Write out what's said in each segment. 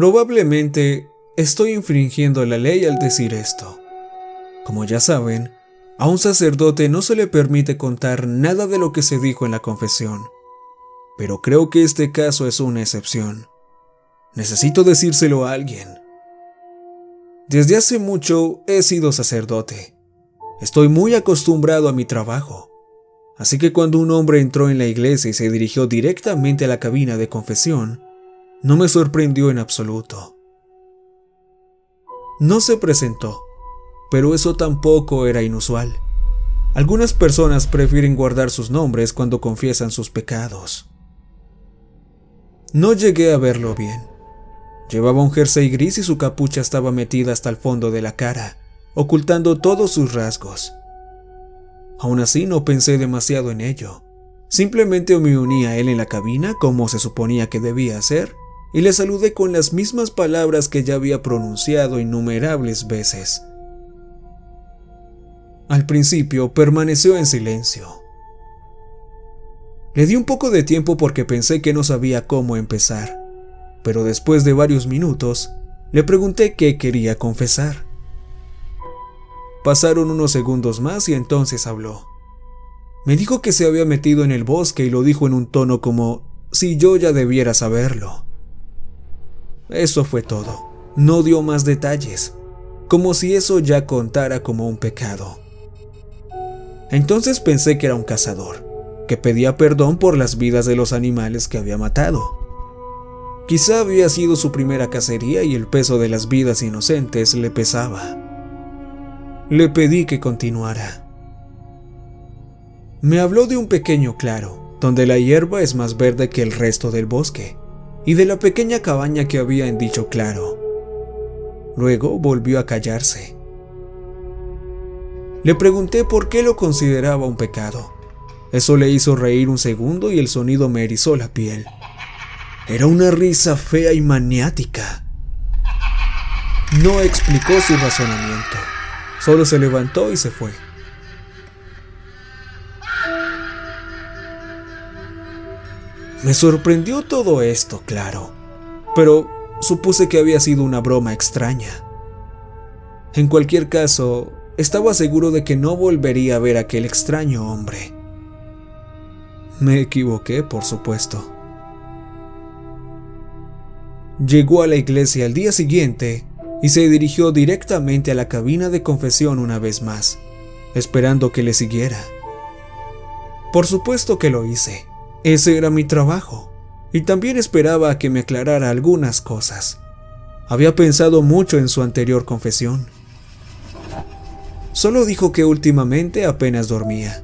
Probablemente estoy infringiendo la ley al decir esto. Como ya saben, a un sacerdote no se le permite contar nada de lo que se dijo en la confesión, pero creo que este caso es una excepción. Necesito decírselo a alguien. Desde hace mucho he sido sacerdote. Estoy muy acostumbrado a mi trabajo. Así que cuando un hombre entró en la iglesia y se dirigió directamente a la cabina de confesión, no me sorprendió en absoluto. No se presentó, pero eso tampoco era inusual. Algunas personas prefieren guardar sus nombres cuando confiesan sus pecados. No llegué a verlo bien. Llevaba un jersey gris y su capucha estaba metida hasta el fondo de la cara, ocultando todos sus rasgos. Aún así no pensé demasiado en ello. Simplemente me uní a él en la cabina como se suponía que debía hacer y le saludé con las mismas palabras que ya había pronunciado innumerables veces. Al principio permaneció en silencio. Le di un poco de tiempo porque pensé que no sabía cómo empezar, pero después de varios minutos le pregunté qué quería confesar. Pasaron unos segundos más y entonces habló. Me dijo que se había metido en el bosque y lo dijo en un tono como si yo ya debiera saberlo. Eso fue todo. No dio más detalles, como si eso ya contara como un pecado. Entonces pensé que era un cazador, que pedía perdón por las vidas de los animales que había matado. Quizá había sido su primera cacería y el peso de las vidas inocentes le pesaba. Le pedí que continuara. Me habló de un pequeño claro, donde la hierba es más verde que el resto del bosque, y de la pequeña cabaña que había en dicho claro. Luego volvió a callarse. Le pregunté por qué lo consideraba un pecado. Eso le hizo reír un segundo y el sonido me erizó la piel. Era una risa fea y maniática. No explicó su razonamiento. Solo se levantó y se fue. Me sorprendió todo esto, claro, pero supuse que había sido una broma extraña. En cualquier caso, estaba seguro de que no volvería a ver a aquel extraño hombre. Me equivoqué, por supuesto. Llegó a la iglesia al día siguiente y se dirigió directamente a la cabina de confesión una vez más, esperando que le siguiera. Por supuesto que lo hice. Ese era mi trabajo, y también esperaba a que me aclarara algunas cosas. Había pensado mucho en su anterior confesión. Solo dijo que últimamente apenas dormía.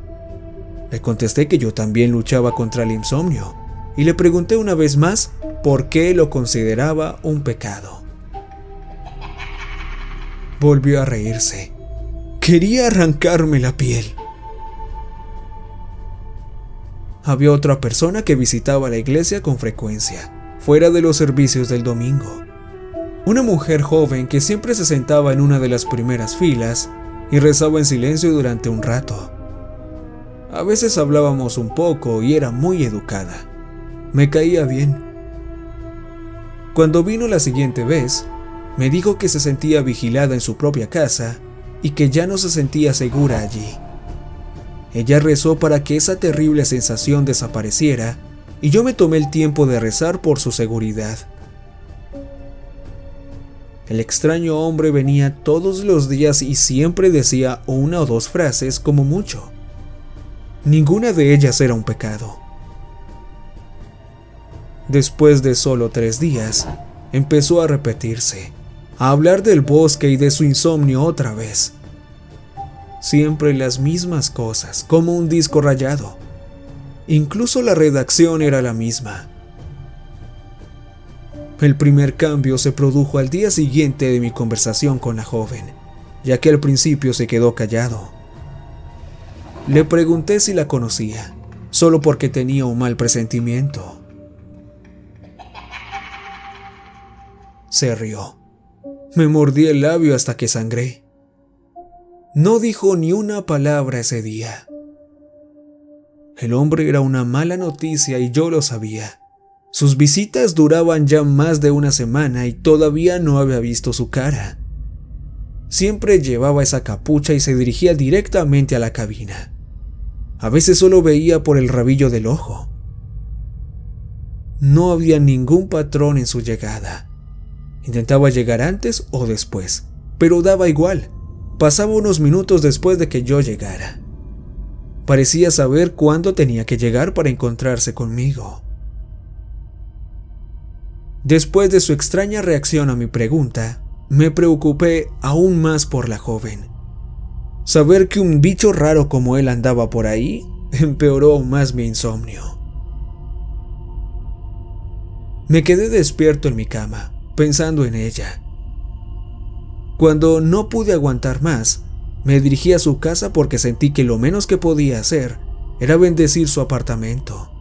Le contesté que yo también luchaba contra el insomnio, y le pregunté una vez más por qué lo consideraba un pecado. Volvió a reírse. Quería arrancarme la piel. Había otra persona que visitaba la iglesia con frecuencia, fuera de los servicios del domingo. Una mujer joven que siempre se sentaba en una de las primeras filas y rezaba en silencio durante un rato. A veces hablábamos un poco y era muy educada. Me caía bien. Cuando vino la siguiente vez, me dijo que se sentía vigilada en su propia casa y que ya no se sentía segura allí. Ella rezó para que esa terrible sensación desapareciera y yo me tomé el tiempo de rezar por su seguridad. El extraño hombre venía todos los días y siempre decía una o dos frases como mucho. Ninguna de ellas era un pecado. Después de solo 3 días, empezó a repetirse, a hablar del bosque y de su insomnio otra vez. Siempre las mismas cosas, como un disco rayado. Incluso la redacción era la misma. El primer cambio se produjo al día siguiente de mi conversación con la joven, ya que al principio se quedó callado. Le pregunté si la conocía, solo porque tenía un mal presentimiento. Se rió. Me mordí el labio hasta que sangré. No dijo ni una palabra ese día. El hombre era una mala noticia y yo lo sabía. Sus visitas duraban ya más de una semana y todavía no había visto su cara. Siempre llevaba esa capucha y se dirigía directamente a la cabina. A veces solo veía por el rabillo del ojo. No había ningún patrón en su llegada. Intentaba llegar antes o después, pero daba igual. Pasaba unos minutos después de que yo llegara. Parecía saber cuándo tenía que llegar para encontrarse conmigo. Después de su extraña reacción a mi pregunta, me preocupé aún más por la joven. Saber que un bicho raro como él andaba por ahí empeoró aún más mi insomnio. Me quedé despierto en mi cama, pensando en ella. Cuando no pude aguantar más, me dirigí a su casa porque sentí que lo menos que podía hacer era bendecir su apartamento.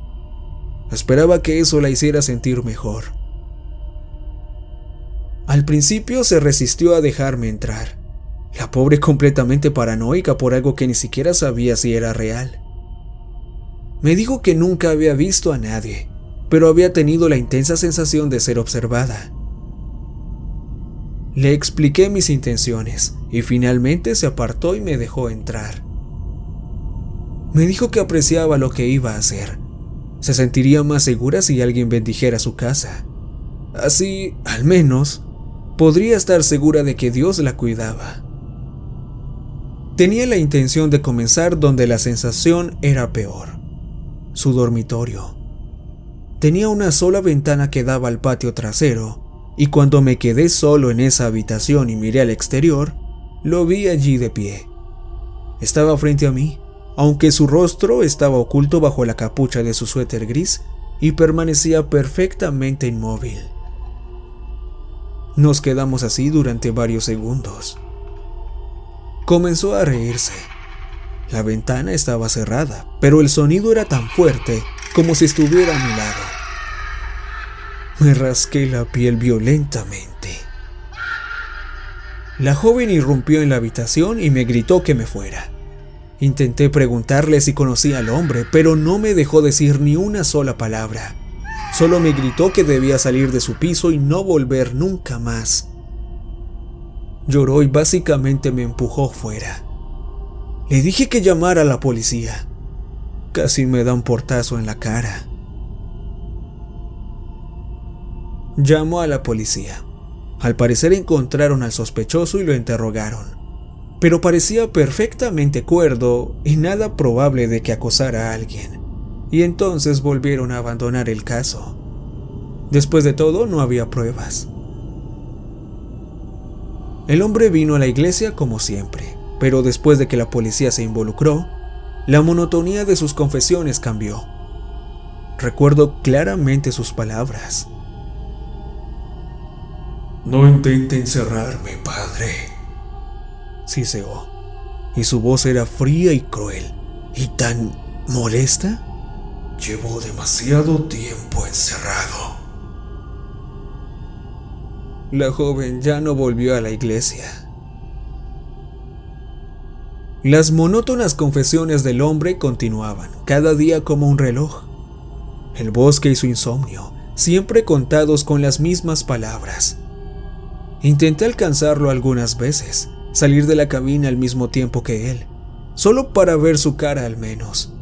Esperaba que eso la hiciera sentir mejor. Al principio se resistió a dejarme entrar, la pobre completamente paranoica por algo que ni siquiera sabía si era real. Me dijo que nunca había visto a nadie, pero había tenido la intensa sensación de ser observada. Le expliqué mis intenciones y finalmente se apartó y me dejó entrar. Me dijo que apreciaba lo que iba a hacer. Se sentiría más segura si alguien bendijera su casa. Así, al menos, podría estar segura de que Dios la cuidaba. Tenía la intención de comenzar donde la sensación era peor: su dormitorio. Tenía una sola ventana que daba al patio trasero, y cuando me quedé solo en esa habitación y miré al exterior, lo vi allí de pie. Estaba frente a mí, aunque su rostro estaba oculto bajo la capucha de su suéter gris y permanecía perfectamente inmóvil. Nos quedamos así durante varios segundos. Comenzó a reírse. La ventana estaba cerrada, pero el sonido era tan fuerte como si estuviera a mi lado. Me rasqué la piel violentamente. La joven irrumpió en la habitación y me gritó que me fuera. Intenté preguntarle si conocía al hombre, pero no me dejó decir ni una sola palabra. Solo me gritó que debía salir de su piso y no volver nunca más. Lloró y básicamente me empujó fuera. Le dije que llamara a la policía. Casi me da un portazo en la cara. Llamó a la policía. Al parecer encontraron al sospechoso y lo interrogaron, pero parecía perfectamente cuerdo y nada probable de que acosara a alguien, y entonces volvieron a abandonar el caso. Después de todo, no había pruebas. El hombre vino a la iglesia como siempre, pero después de que la policía se involucró, la monotonía de sus confesiones cambió. Recuerdo claramente sus palabras. No intente encerrarme, padre, siseó, y su voz era fría y cruel. ¿Y tan molesta? Llevo demasiado tiempo encerrado. La joven ya no volvió a la iglesia. Las monótonas confesiones del hombre continuaban, cada día como un reloj. El bosque y su insomnio, siempre contados con las mismas palabras. Intenté alcanzarlo algunas veces, salir de la cabina al mismo tiempo que él, solo para ver su cara al menos.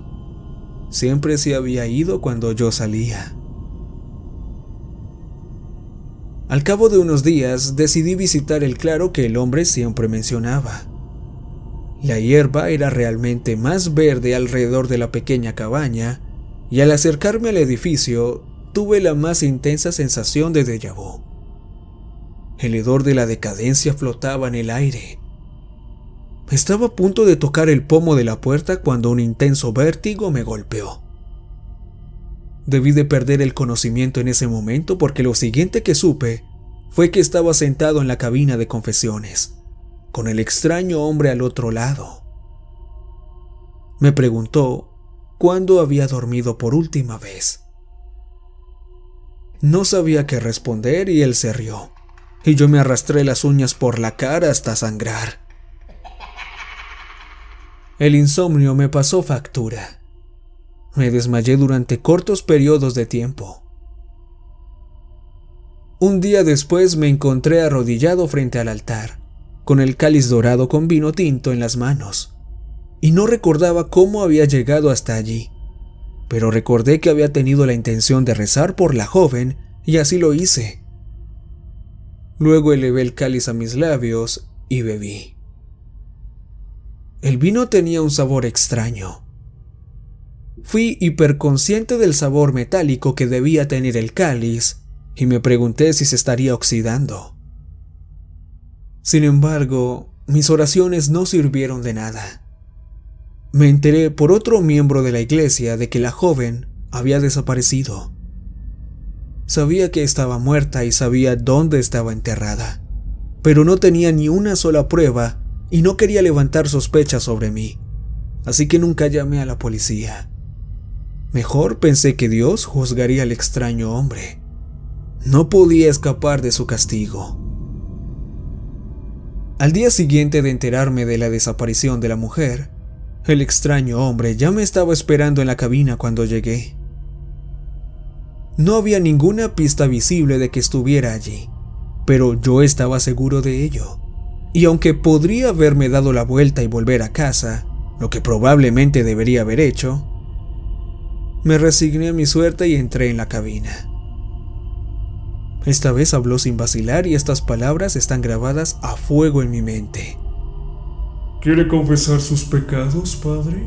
Siempre se había ido cuando yo salía. Al cabo de unos días decidí visitar el claro que el hombre siempre mencionaba. La hierba era realmente más verde alrededor de la pequeña cabaña, y al acercarme al edificio tuve la más intensa sensación de déjà vu. El hedor de la decadencia flotaba en el aire. Estaba a punto de tocar el pomo de la puerta cuando un intenso vértigo me golpeó. Debí de perder el conocimiento en ese momento porque lo siguiente que supe fue que estaba sentado en la cabina de confesiones, con el extraño hombre al otro lado. Me preguntó cuándo había dormido por última vez. No sabía qué responder y él se rió, y yo me arrastré las uñas por la cara hasta sangrar. El insomnio me pasó factura. Me desmayé durante cortos periodos de tiempo. Un día después me encontré arrodillado frente al altar, con el cáliz dorado con vino tinto en las manos, y no recordaba cómo había llegado hasta allí, pero recordé que había tenido la intención de rezar por la joven y así lo hice. Luego elevé el cáliz a mis labios y bebí. El vino tenía un sabor extraño. Fui hiperconsciente del sabor metálico que debía tener el cáliz y me pregunté si se estaría oxidando. Sin embargo, mis oraciones no sirvieron de nada. Me enteré por otro miembro de la iglesia de que la joven había desaparecido. Sabía que estaba muerta y sabía dónde estaba enterrada, pero no tenía ni una sola prueba y no quería levantar sospechas sobre mí, así que nunca llamé a la policía. Mejor pensé que Dios juzgaría al extraño hombre. No podía escapar de su castigo. Al día siguiente de enterarme de la desaparición de la mujer, el extraño hombre ya me estaba esperando en la cabina cuando llegué. No había ninguna pista visible de que estuviera allí, pero yo estaba seguro de ello. Y aunque podría haberme dado la vuelta y volver a casa, lo que probablemente debería haber hecho, me resigné a mi suerte y entré en la cabina. Esta vez habló sin vacilar y estas palabras están grabadas a fuego en mi mente. ¿Quiere confesar sus pecados, padre?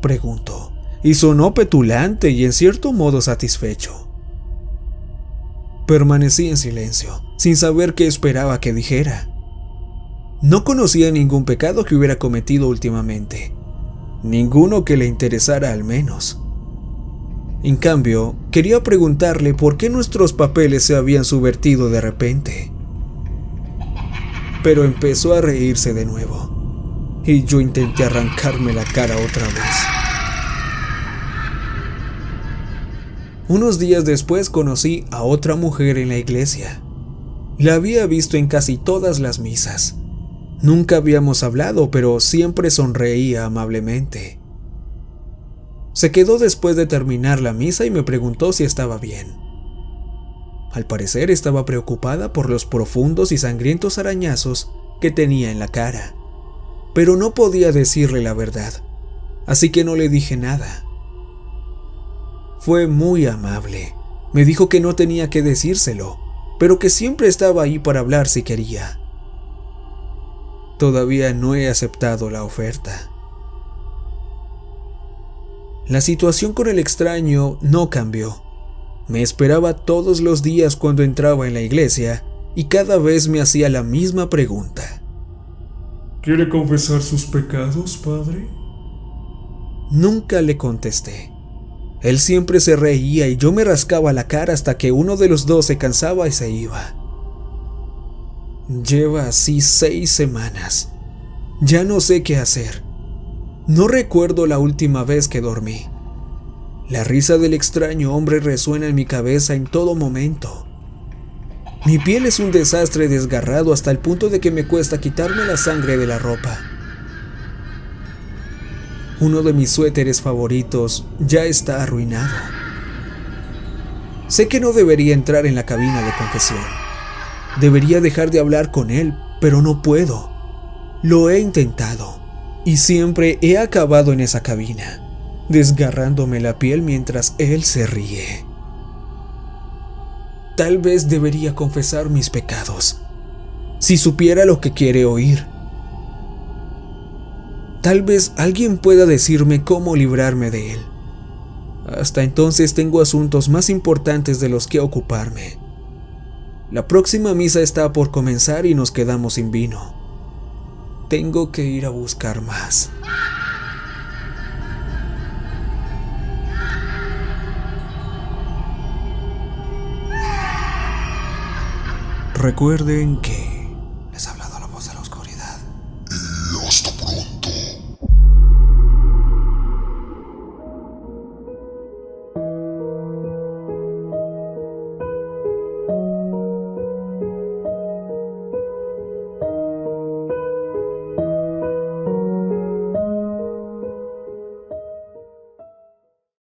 Preguntó, y sonó petulante y en cierto modo satisfecho. Permanecí en silencio, sin saber qué esperaba que dijera. No conocía ningún pecado que hubiera cometido últimamente, ninguno que le interesara al menos. En cambio, quería preguntarle por qué nuestros papeles se habían subvertido de repente. Pero empezó a reírse de nuevo, y yo intenté arrancarme la cara otra vez. Unos días después conocí a otra mujer en la iglesia. La había visto en casi todas las misas. Nunca habíamos hablado, pero siempre sonreía amablemente. Se quedó después de terminar la misa y me preguntó si estaba bien. Al parecer estaba preocupada por los profundos y sangrientos arañazos que tenía en la cara, pero no podía decirle la verdad, así que no le dije nada. Fue muy amable. Me dijo que no tenía que decírselo, pero que siempre estaba ahí para hablar si quería. Todavía no he aceptado la oferta. La situación con el extraño no cambió. Me esperaba todos los días cuando entraba en la iglesia y cada vez me hacía la misma pregunta. ¿Quiere confesar sus pecados, padre? Nunca le contesté. Él siempre se reía y yo me rascaba la cara hasta que uno de los dos se cansaba y se iba. Lleva así 6 semanas. Ya no sé qué hacer. No recuerdo la última vez que dormí. La risa del extraño hombre resuena en mi cabeza en todo momento. Mi piel es un desastre desgarrado hasta el punto de que me cuesta quitarme la sangre de la ropa. Uno de mis suéteres favoritos ya está arruinado. Sé que no debería entrar en la cabina de confesión. Debería dejar de hablar con él, pero no puedo. Lo he intentado y siempre he acabado en esa cabina, desgarrándome la piel mientras él se ríe. Tal vez debería confesar mis pecados, si supiera lo que quiere oír. Tal vez alguien pueda decirme cómo librarme de él. Hasta entonces tengo asuntos más importantes de los que ocuparme. La próxima misa está por comenzar y nos quedamos sin vino. Tengo que ir a buscar más. Recuerden que